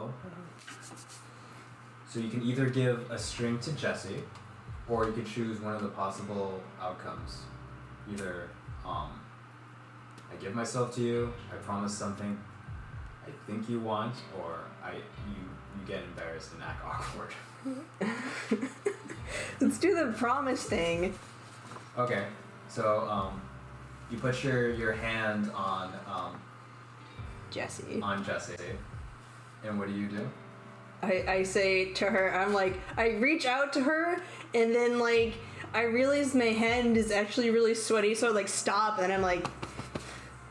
roll. So you can either give a string to Jesse, or you could choose one of the possible outcomes. Either I give myself to you, I promise something I think you want, or you get embarrassed and act awkward. Let's do the promise thing. Okay, so you put your hand on Jessie. On Jessie, and what do? I say to her, I'm like, I reach out to her, and then like I realize my hand is actually really sweaty, so I like stop, and I'm like,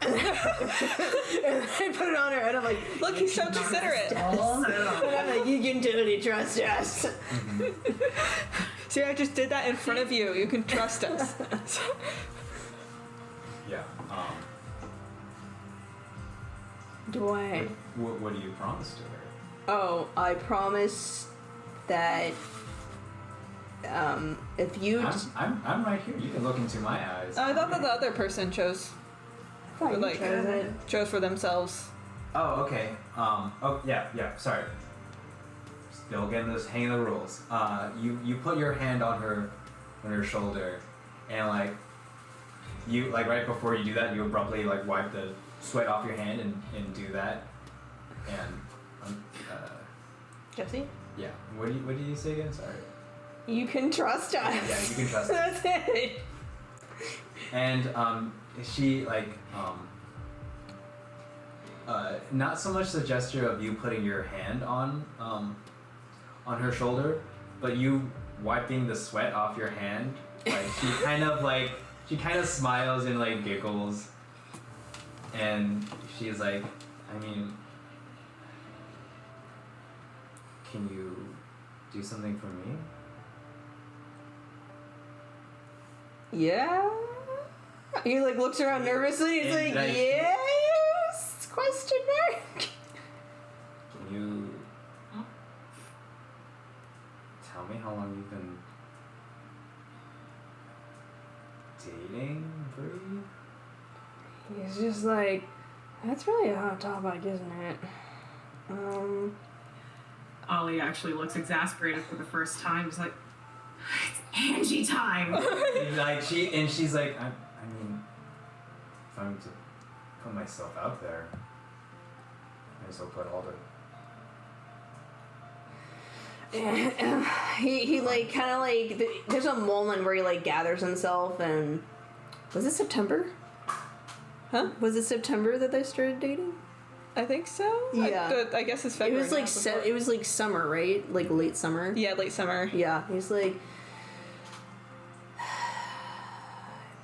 and I put it on her, and I'm like, look, he's so considerate. And I'm like, you can totally trust us. Mm-hmm. See, I just did that in front of you. You can trust us. Yeah. Do I? What do you promise to her? Oh, I promise that if you... I'm right here. You can look into my eyes. I thought that the other person chose. Chose for themselves. Oh, okay. Oh, yeah. Sorry. Still getting this hang of the rules. You put your hand on her shoulder, and like you right before you do that, you abruptly like wipe the sweat off your hand and do that. And Jesse? Yeah. What do you say again? Sorry. You can trust us. Yeah, you can trust us. That's it. And she like not so much the gesture of you putting your hand on her shoulder, but you wiping the sweat off your hand. Like she kind of smiles and like giggles, and she's like, I mean, can you do something for me? Yeah. He like looks around nervously. He's like, yes? Question mark. Can you tell me how long you've been dating, Bree? He's just like, that's really a hot topic, isn't it? Ollie actually looks exasperated for the first time. He's like, it's Angie time. She's like, I mean, if I'm to put myself out there, I guess I'll put all the. he like kind of like there's a moment where he like gathers himself, and was it September? Huh? Was it September that they started dating? I think so. Yeah. I guess it's February. It was like it was like summer, right? Like late summer. Yeah, late summer. Yeah, he's like.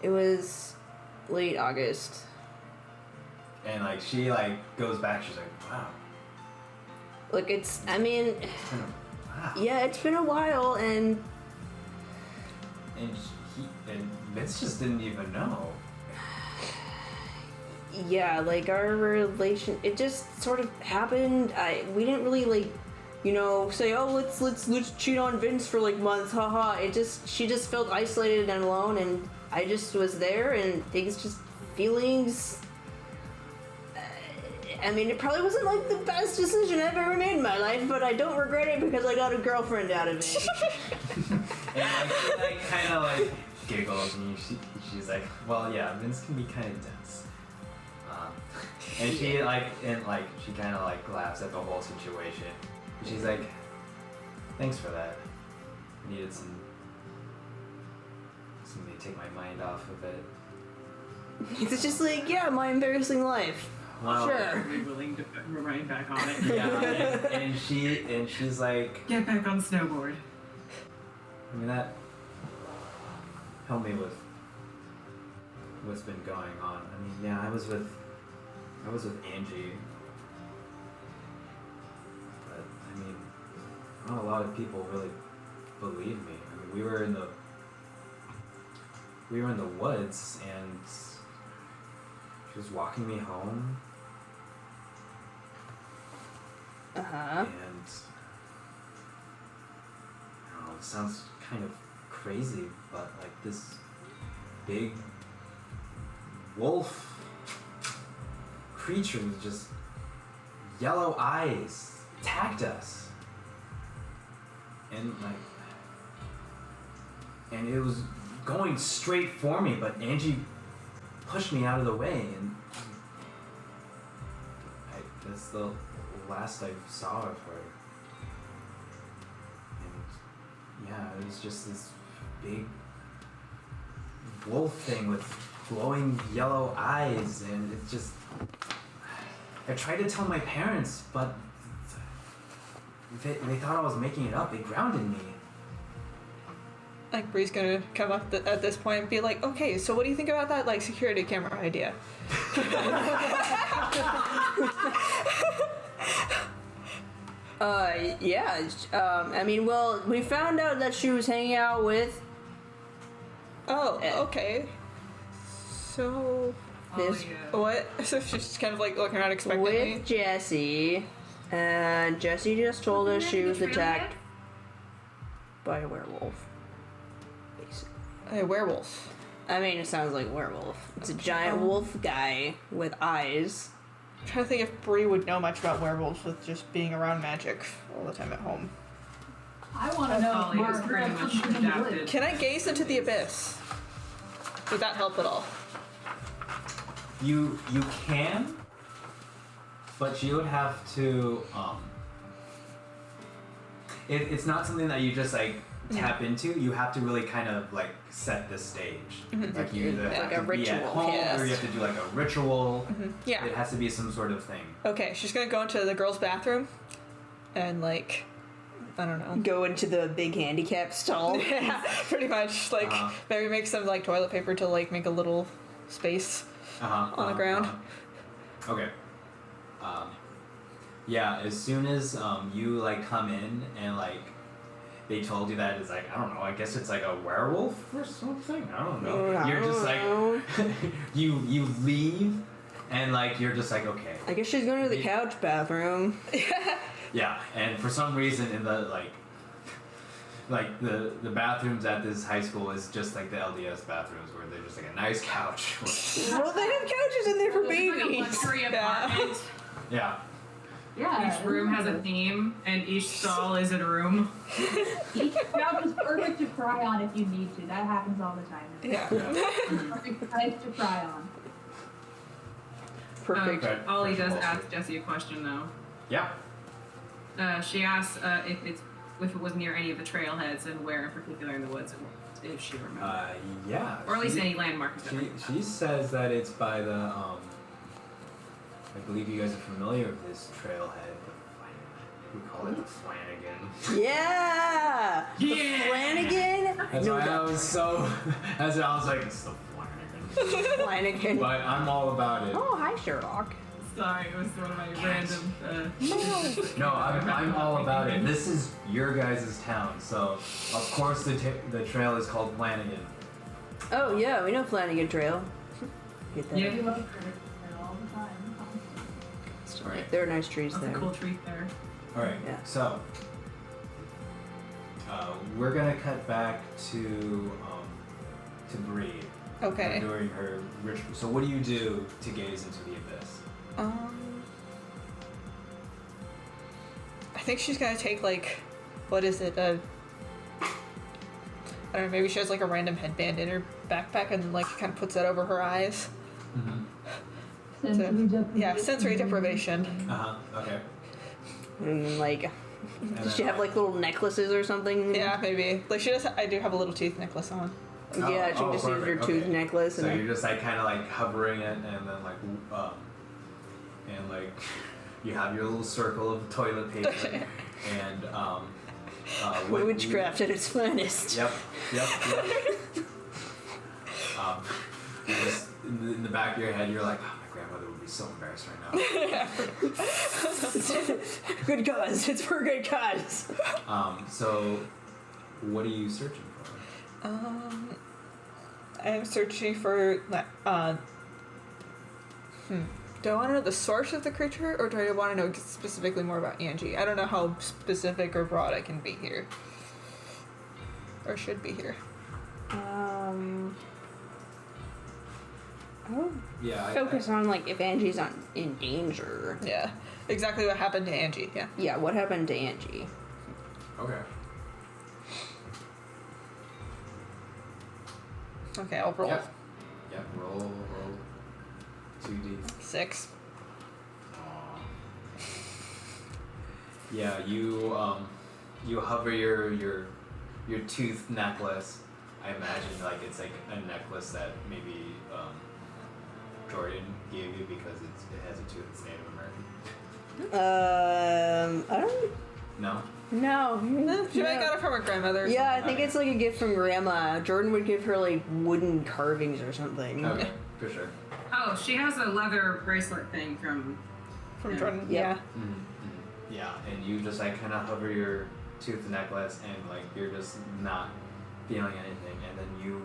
It was late August. And like she like goes back. She's like, wow. Look, I mean. It's been wow. Yeah, it's been a while, and Vince just didn't even know. Yeah, like our relation, it just sort of happened. We didn't really like, say, oh, let's cheat on Vince for like months, haha. She just felt isolated and alone, and I just was there, and feelings. I mean, it probably wasn't like the best decision I've ever made in my life, but I don't regret it because I got a girlfriend out of it. And she like kind of like giggles, and she's like, well, yeah, Vince can be kind of dense. And she she kind of like laughs at the whole situation. And she's like, thanks for that. I needed something to take my mind off of it. It's just like, yeah, my embarrassing life. Well, sure. I'd be willing to put right back on it. Yeah, and she's like, get back on snowboard. I mean, that helped me with what's been going on. I mean, yeah, I was with Angie, but I mean, not a lot of people really believe me. I mean, we were in the woods, and she was walking me home. Uh-huh. And I don't know, it sounds kind of crazy, but like this big wolf creature with just yellow eyes attacked us. And it was going straight for me, but Angie pushed me out of the way, and that's the last I saw of her. And yeah, it was just this big wolf thing with glowing yellow eyes, and it just... I tried to tell my parents, but they thought I was making it up. They grounded me. Like, Bree's gonna come up at this point and be like, okay, so what do you think about that, like, security camera idea? Yeah. I mean, well, we found out that she was hanging out with... Oh, okay. So... This, What? So she's kind of, like, looking around expectantly? with Jessie, and Jessie just told us she was attacked by a werewolf. Basically. A werewolf. I mean, it sounds like a werewolf. It's a giant wolf guy with eyes. I'm trying to think if Bree would know much about werewolves with just being around magic all the time at home. I want to know Ollie if is Mark pretty has much something to adapted. live. Can I gaze into the abyss? Would that help at all? You can, but you would have to. It's not something that you just like tap into. You have to really kind of like set the stage. Like you either Like have a to be at ritual, home, yes. or you have to do like a ritual. Yeah. It has to be some sort of thing. Okay, she's gonna go into the girls' bathroom and, like, I don't know. Go into the big handicap stall. Yeah, pretty much. Like, maybe make some, like, toilet paper to, like, make a little space on the ground. Okay. Yeah, as soon as you like come in and like they told you that it's like, I don't know, I guess it's like a werewolf or something. I don't know. You're just like you leave and like you're just like, okay. I guess she's going to the couch bathroom. Yeah, and for some reason in the like the bathrooms at this high school is just like the LDS bathrooms where they're just like a nice couch. Well, they have couches in there for Like a babies. luxury apartment. Yeah. Yeah. Each room has a theme, and each stall is a room. Each couch is perfect to cry on if you need to. That happens all the time. Yeah. Perfect size to cry on. Perfect. Okay. Ollie does ask Jessie a question, though. Yeah. She asks if it was near any of the trailheads and where in particular in the woods, if she remembers. Yeah. Or at least she- any landmarks. that ring a bell. She says that it's by the I believe you guys are familiar with this trailhead. We call it the Flanagan. Yeah! The Yeah! Flanagan? That's No, why I was so. That's why I was like, it's the Flanagan. Flanagan. But I'm all about it. Oh, hi, Sherlock. Sorry, it was one of my random. No, I'm all about it. This is your guys' town, so of course the trail is called Flanagan. Oh, yeah, we know Flanagan Trail. Get that. Yeah. We love critters all the time. Alright. There are nice trees That's a there. cool tree there. Alright, Yeah. so we're gonna cut back to Bree. Okay. During her ritual. So what do you do to gaze into the abyss? I think she's gonna take, like, what is it? I don't know, maybe she has, like, a random headband in her backpack and, like, kind of puts that over her eyes. Sensory deprivation. Yeah, sensory deprivation. Okay. And, like, And does she then, have, like, little necklaces or something? Yeah, maybe. Like, she does. I do have a little tooth necklace on. Yeah, she just uses her perfect, tooth okay. necklace. So And you're just like kind of like hovering it, and then like you have your little circle of toilet paper, and witchcraft at its finest. Yep. You just in the back of your head, you're like, oh, my grandmother would be so embarrassed right now. Good cause. It's for a good cause. So what are you searching for? I'm searching for. Do I want to know the source of the creature, or do I want to know specifically more about Angie? I don't know how specific or broad I can be here, or should be here. Oh. Yeah. Focus on like if Angie's not in danger. Yeah. Exactly what happened to Angie, yeah. Yeah, what happened to Angie? Okay. Okay, I'll roll. Yep. Yep. Roll. 2d. 6. Yeah, you hover your tooth necklace. I imagine like it's like a necklace that maybe Jordan gave you because it has a tooth that's Native American. I don't. No. No. She might have got it from her grandmother. Or Yeah, I something. think it's like a gift from Grandma. Jordan would give her like wooden carvings or something. Okay, for sure. Oh, she has a leather bracelet thing from. From Jordan. Yep. Yeah. Mm-hmm. Yeah, and you just like kind of hover your tooth necklace, and like you're just not feeling anything, and then you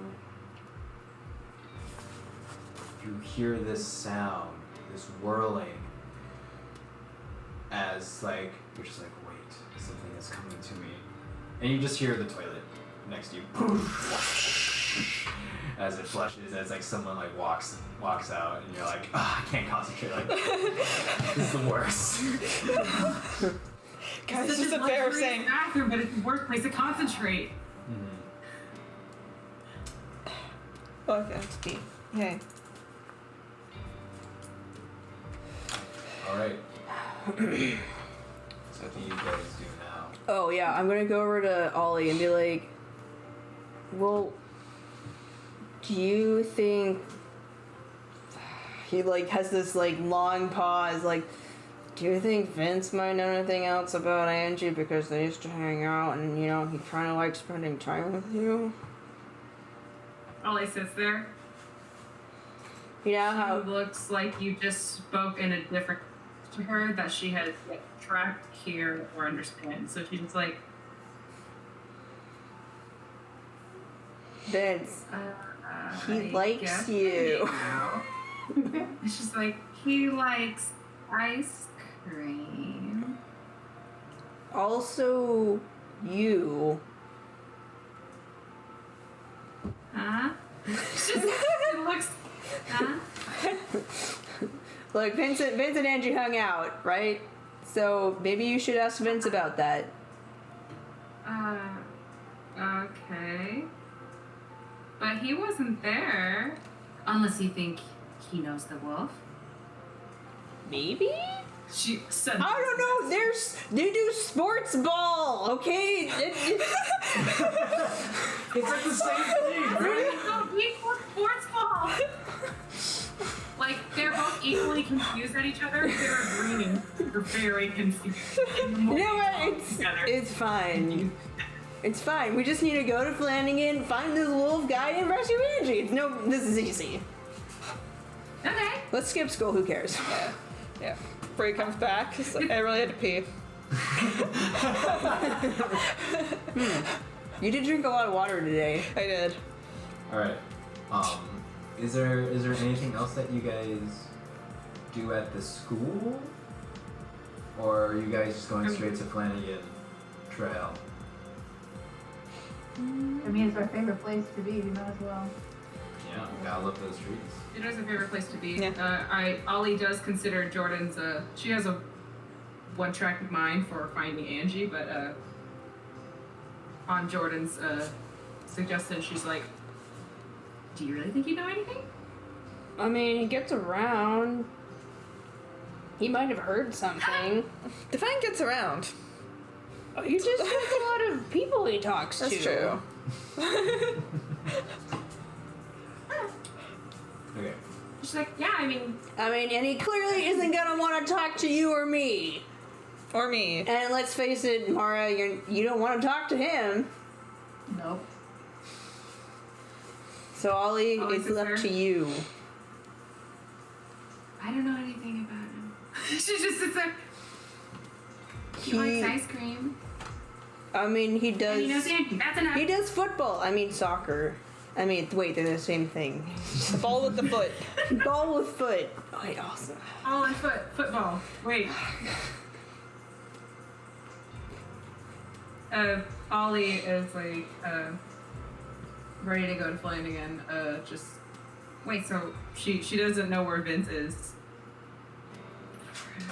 hear this sound, this whirling, as like you're just like, wait, something is coming to me, and you just hear the toilet next to you as it flushes, as like someone like walks out, and you're like, I can't concentrate, like this is the worst. God, This it's just is embarrassing. bathroom, but it's the worst place to concentrate. Okay. Okay. Alright. So what do you guys do now? Oh yeah, I'm gonna go over to Ollie and be like, well, do you think he like has this like long pause, like, do you think Vince might know anything else about Angie because they used to hang out and you know he kind of likes spending time with you? Ollie sits there. You know how It looks like you just spoke in a different to her that she has yet to track, hear, or understand. So she's just like, Vince, he I likes guess you. now. It's just like, he likes ice cream. Also you. Huh? It looks, huh? Like Vince and Angie hung out, right? So maybe you should ask Vince about that. Okay. But he wasn't there. Unless you think he knows the wolf. Maybe? She said. I don't know. They do sports ball, okay? It's like the same thing, right? Equal sports ball. Like they're both equally confused at each other. They're agreeing. They're very confused. You know what? It's fine. It's fine. We just need to go to Flanagan, find this wolf guy, and rescue Angie. No, this is easy. Okay. Let's skip school. Who cares? Yeah. Bree comes back. She's like, I really had to pee. You did drink a lot of water today. I did. Alright. Is there anything else that you guys do at the school? Or are you guys just going straight to Flanagan Trail? I mean, it's our favorite place to be. We might as well. Yeah, gotta love those trees. It is a favorite place to be. Yeah. Ollie does consider Jordan's. She has a one-track mind for finding Angie, but on Jordan's suggestion, she's like, "Do you really think you know anything?" I mean, he gets around. He might have heard something. Define gets around. Oh, you just have a lot of people he talks That's to. true. Okay. She's like, "Yeah, I mean, And he clearly isn't gonna want to talk to you or me. Or me. And let's face it, Mara, you don't want to talk to him. Nope. So Ollie, Ollie's it's left sister? to you. I don't know anything about him." She just sits there. He He- likes ice cream. I mean, he does. And he knows Angie. That's enough. He does football. I mean, soccer. I mean, wait, they're the same thing. The ball with the foot. Ball with foot. Oh, wait, awesome. All in football. Wait. Ollie is like ready to go to Flanagan. Just Wait, so she doesn't know where Vince is.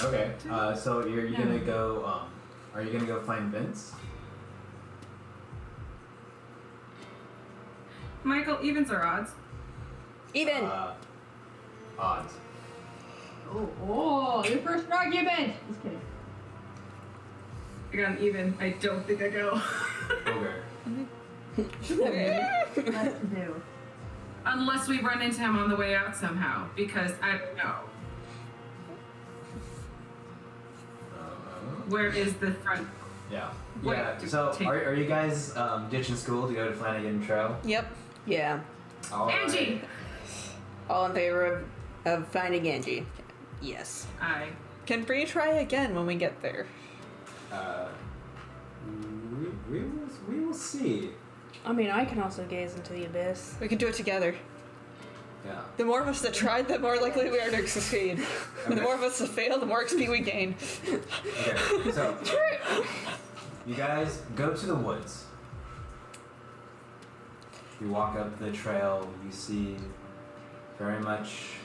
Okay. So you're gonna go. Are you gonna go find Vince? Michael, evens or odds? Even. Odds. Oh, your first argument. Just kidding. I got an even. I don't think I go. Okay. What to do? Unless we run into him on the way out somehow, because I don't know. Where is the front? Yeah. Wait, Yeah. to So take- are you guys ditching school to go to Flanagan Trail? Yep. Yeah. All right. Angie! All in favor of finding Angie. Yes. I. Can Bree try again when we get there? We will see. I mean, I can also gaze into the abyss. We can do it together. Yeah. The more of us that try, the more likely we are to succeed. And the Okay. more of us that fail, the more XP we gain. Okay. So you guys go to the woods. You walk up the trail. You see very much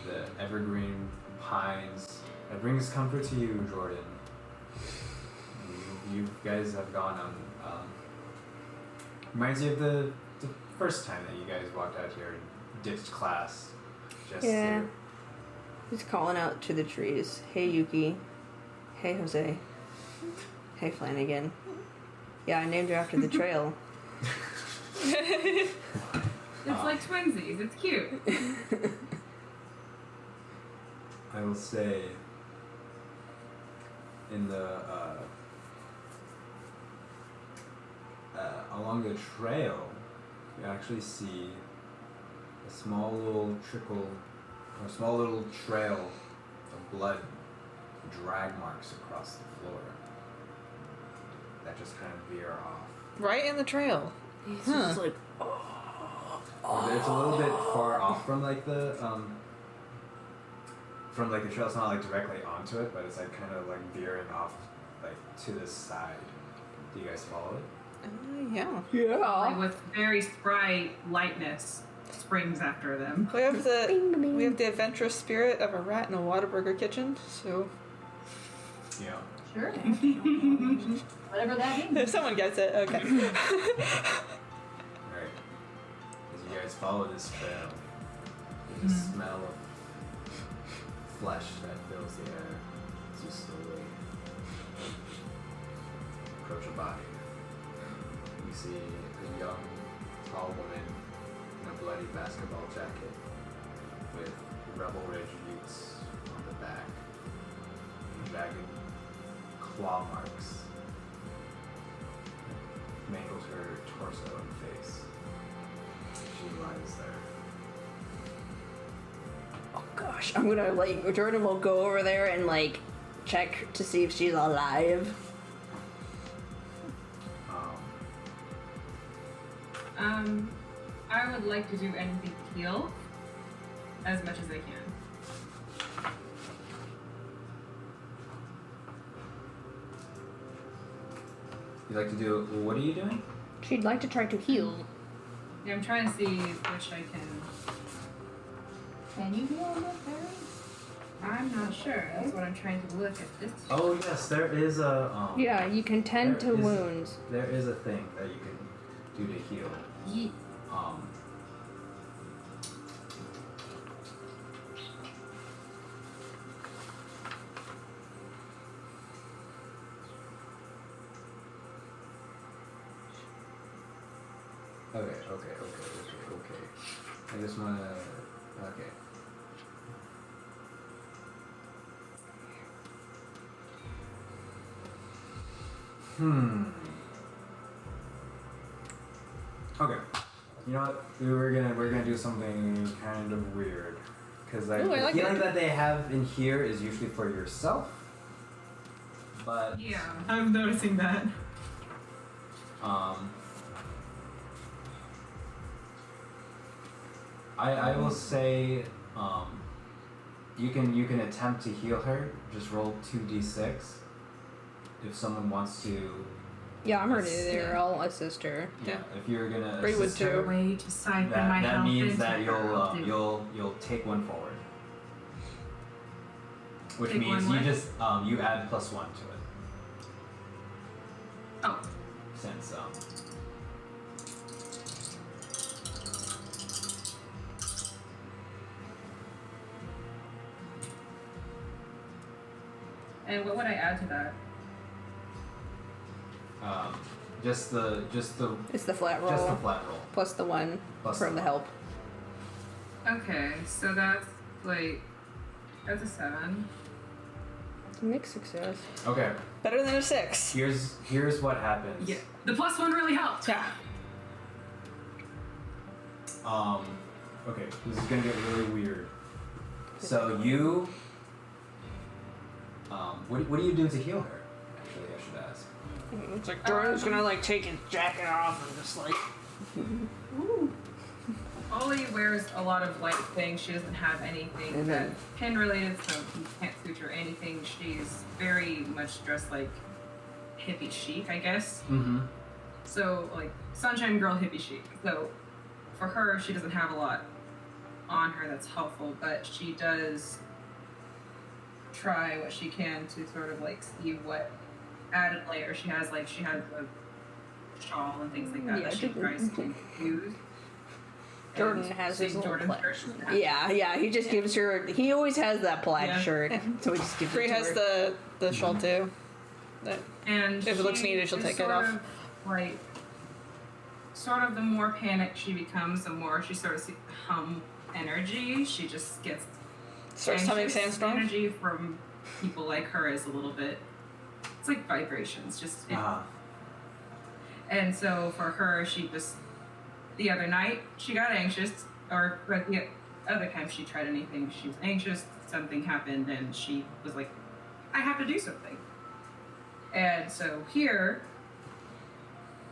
the evergreen pines. That brings comfort to you, Jordan. You guys have gone on. Reminds you of the first time that you guys walked out here and ditched class. Just Yeah. to, He's calling out to the trees. Hey, Yuki. Hey, Jose. Hey, Flanagan. Yeah, I named her after the trail. It's like twinsies. It's cute. I will say, in the along the trail, you actually see a small little trickle, or a small little trail of blood, drag marks across the floor that just kind of veer off. Right in the trail. He's Huh. just like, It's a little bit far off from like the trail. It's not like directly onto it, but it's like kind of like veering off like to the side. Do you guys follow it? Yeah. Ollie, with very spry lightness, springs after them. We have the adventurous spirit of a rat in a Whataburger kitchen, so Yeah. Sure. Whatever that means. if someone gets it, okay. Alright. As you guys follow this trail, there's a smell of flesh that fills the air as you slowly approach a body. You see a young, tall woman in a bloody basketball jacket with Rebel Ridge Utes on the back, jagged claw marks mangled her torso and face. She lies there. oh gosh, I'm gonna like, Jordan will go over there and like check to see if she's alive. I would like to do anything to heal as much as I can. You like to do? What are you doing? She'd like to try to heal. Yeah, I'm trying to see which I can. Can you heal this, Barry? I'm not sure. That's what I'm trying to look at this. Oh yes, there is a. Yeah, you can tend to there is- wounds. There is a thing that you can do to heal. Ye- Okay. I just wanna. Okay. Okay. You know what? We're gonna do something kind of weird, because like Ooh, I the like feeling it. that they have in here is usually for yourself, but Yeah, I'm noticing that. I will say you can attempt to heal her. Just roll 2d6. If someone wants to Yeah, I'm ready there. I'll assist her. Yeah, if you're gonna Bree would assist too. her, Way to siphon my that health means into that her, I'll do. you'll take one forward, which Take means one you what? just you add +1 to it Oh, since and what would I add to that? just the It's the flat roll just the flat roll plus the one Plus from the the help. Okay, so that's like that's a 7. Mixed success. Okay, Better than a 6. here's what happens. Yeah, the +1 really helped. Yeah. Okay, this is gonna get really weird. So you, what do you do to heal her? Actually, I should ask. It's like Jordan's gonna like take his jacket off and just like. Ollie wears a lot of light things. She doesn't have anything Mhm. that's pin related, so you can't suture anything. She's very much dressed like hippie chic, I guess. Mm-hmm. So like sunshine girl hippie chic. So for her, she doesn't have a lot on her that's helpful, but she does try what she can to sort of like see what added layer she has. Like she has a shawl and things like that Yeah, that she tries to use. Jordan And has see his little Jordan's plaid. shirt is that. Yeah, he just gives her. He always has that plaid Yeah. shirt, so he just gives Bree it to has her. the shawl too. That And If it looks she needed, she'll is take it sort off. of, like, sort of the more panicked she becomes, the more she sort of sees the hum energy. She just gets starts humming anxious. Sandstorm. Energy from people like her is a little bit. It's like vibrations, just. And so for her, she just. The other night, she got anxious, or like the other time she tried anything, she was anxious. Something happened, and she was like, "I have to do something." And so here,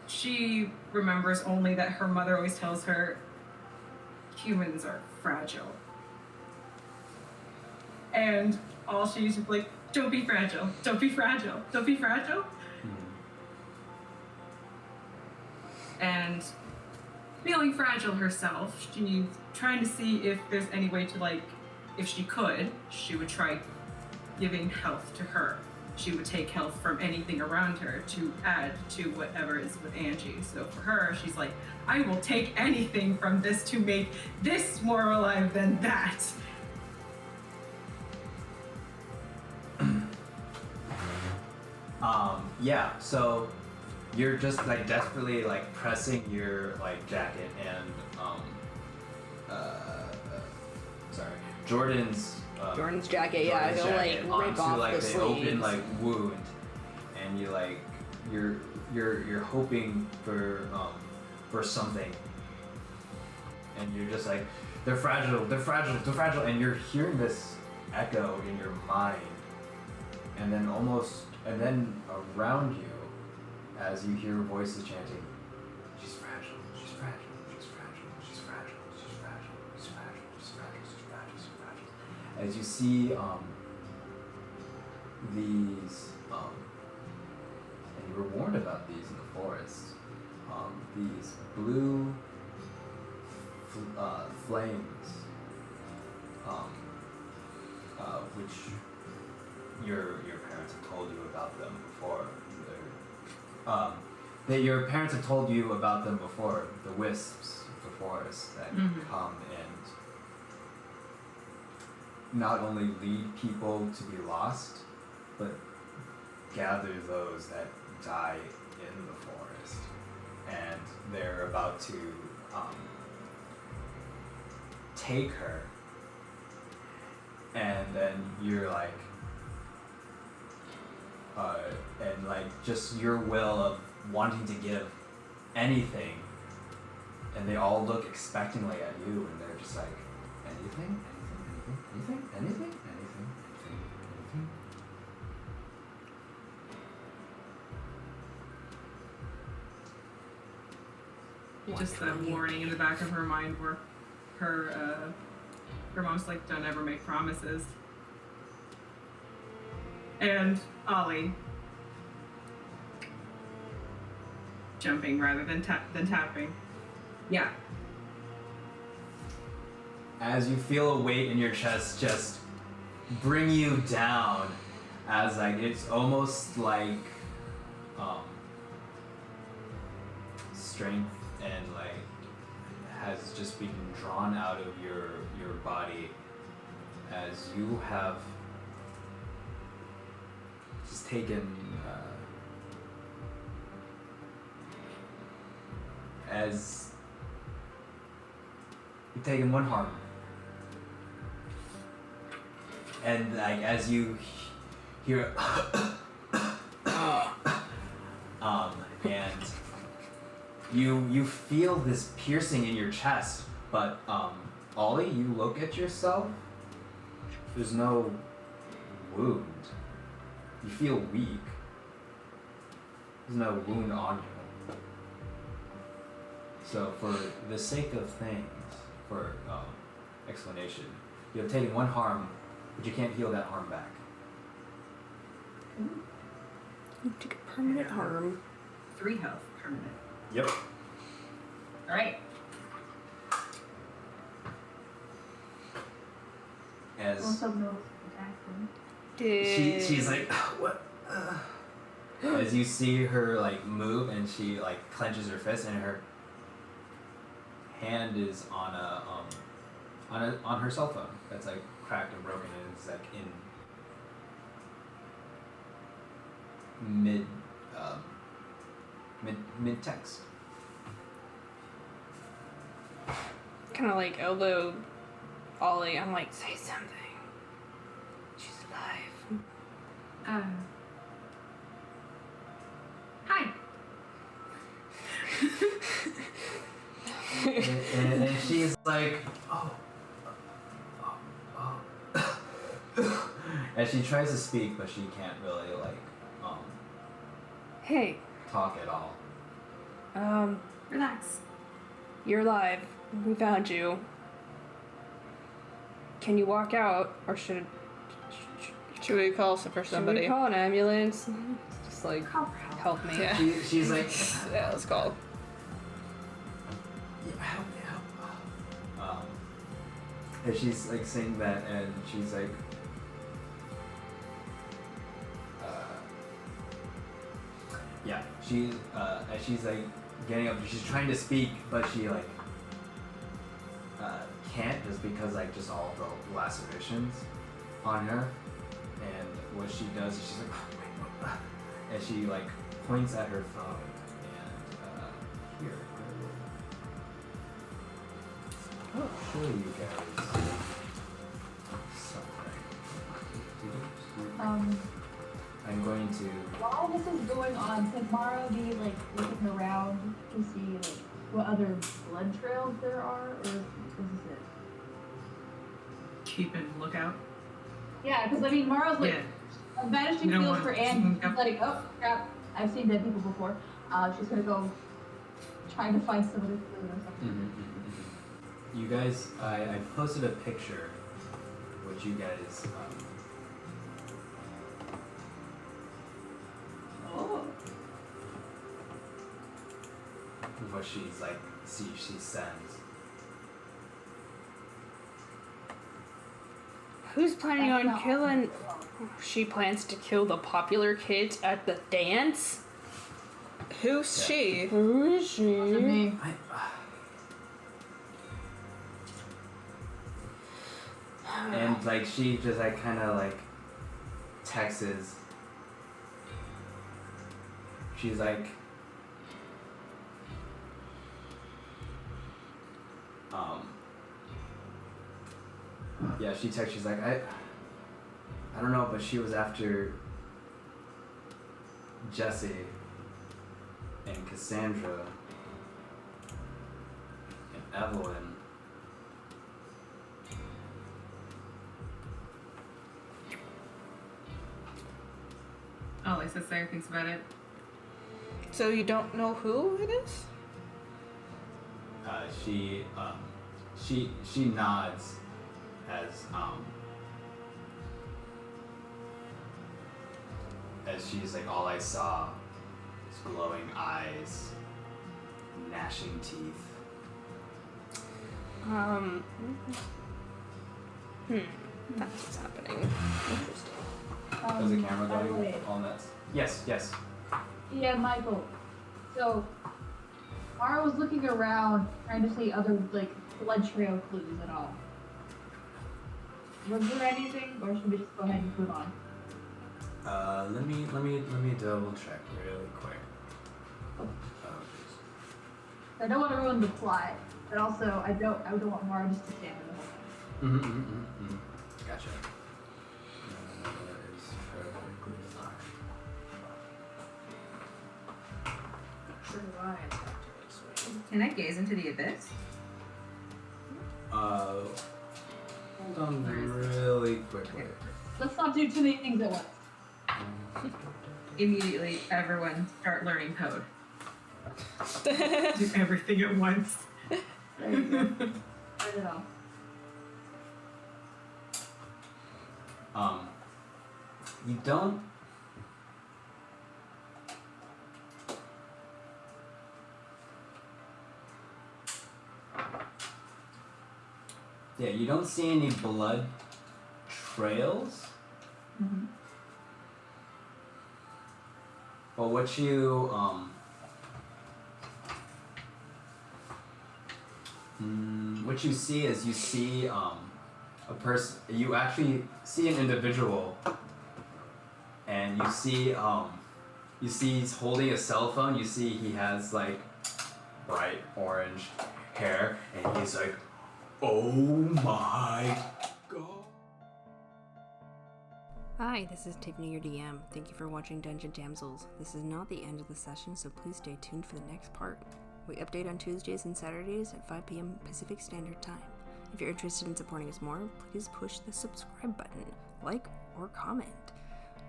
she remembers only that her mother always tells her humans are fragile. And all she's just like, don't be fragile, don't be fragile, don't be fragile. And feeling fragile herself, she's trying to see if there's any way to, like, if she could, she would try giving health to her. She would take health from anything around her to add to whatever is with Angie. So for her, she's like, I will take anything from this to make this more alive than that. Yeah, so you're just like desperately like pressing your like jacket and sorry, Jordan's jacket. Yeah, Jordan's he'll like jacket rip onto off like the the open sleeves. like wound, and you like you're hoping for something, and you're just like they're fragile, and you're hearing this echo in your mind, and then around you, as you hear voices chanting, she's fragile, she's fragile, she's fragile, she's fragile, she's fragile, she's fragile, she's fragile, she's fragile, she's fragile. As you see these, and you were warned about these in the forest, these blue flames, which your parents have told you about them before. That your parents have told you about them before, the wisps of the forest that come and not only lead people to be lost, but gather those that die in the forest. And they're about to take her. And then you're like, and like just your will of wanting to give anything, and they all look expectingly at you, and they're just like, anything. Just that warning in the back of her mind where her mom's like, don't ever make promises. And Ollie, jumping rather than tapping. Yeah. As you feel a weight in your chest just bring you down, as like it's almost like strength and like has just been drawn out of your body, as you have just taken as you've taken one harm. And like as you hear and you feel this piercing in your chest, but Ollie, you look at yourself, there's no wound. You feel weak. There's no wound on you. So for the sake of things, for explanation, you have taken one harm, but you can't heal that harm back. You took a permanent harm. 3 health permanent. Yep. All right. As Also notice attacking. she's like, what? As you see her like move, and she like clenches her fist, and her hand is on on her cell phone that's like cracked and broken, and it's like in mid text. Kind of like elbow Ollie. I'm like, say something. She's alive. Hi. and she's like, oh. And she tries to speak, but she can't really like Hey. talk at all. Relax. You're alive. We found you. Can you walk out, or should we call for we somebody? call an ambulance? Just like Call for help. help me. Yeah. She's like, Yeah, let's call. yeah, help me out. And she's like saying that, and she's like, yeah, as she's like getting up, she's trying to speak, but she like can't, just because like just all the lacerations on her. And what she does is she's like, wait, and she like points at her phone, and here, I will show you guys something. I'm going to. While this is going on, could Mara be like looking around to see like what other blood trails there are, or is this it? Keep a lookout. Yeah, because I mean Mara's like vanishing You don't fields want for to- Anne. Yep. Like, oh crap, I've seen dead people before. She's gonna go trying to find some of the food or something. You guys, I posted a picture, which you guys. Oh. What she's like, she sends. Who's planning on killing? She plans to kill the popular kids at the dance. Who's she? Who is she? Me. And like she just like kind of like texts. She's like, yeah, she texts. She's like, I don't know, but she was after Jesse and Cassandra and Evelyn. Ollie says Sarah thinks about it. So you don't know who it is? She nods as she's like, all I saw was glowing eyes gnashing teeth. That's what's happening. Interesting. Is the camera by the going way, on that? Yes, yes. Yeah, Michael. So, Mara was looking around, trying to see other like blood trail clues at all. Was there anything, or should we just go ahead and move on? Let me double check really quick. I don't want to ruin the plot, but also I don't want Mara just to stand there the whole time. Gotcha. That is perfectly fine. Sure why it's acting this way. Can I gaze into the abyss? Hold on really quickly. Let's not do too many things at once. Immediately, everyone start learning code. Do everything at once. There you go. Turn it off. You don't. Yeah, you don't see any blood trails. Mm-hmm. But what you see is you see a person. You actually see an individual, and you see he's holding a cell phone. You see he has like bright orange hair, and he's like, "Oh my god." Hi, this is Tiffany, your DM. Thank you for watching Dungeon Damsels. This is not the end of the session, so please stay tuned for the next part. We update on Tuesdays and Saturdays at 5 p.m. Pacific Standard Time. If you're interested in supporting us more, please push the subscribe button, like, or comment.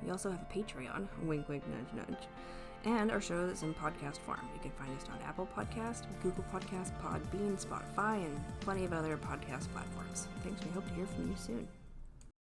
We also have a Patreon, wink wink nudge nudge, and our show is in podcast form. You can find us on Apple Podcast, Google Podcast, Podbean, Spotify, and plenty of other podcast platforms. Thanks, we hope to hear from you soon.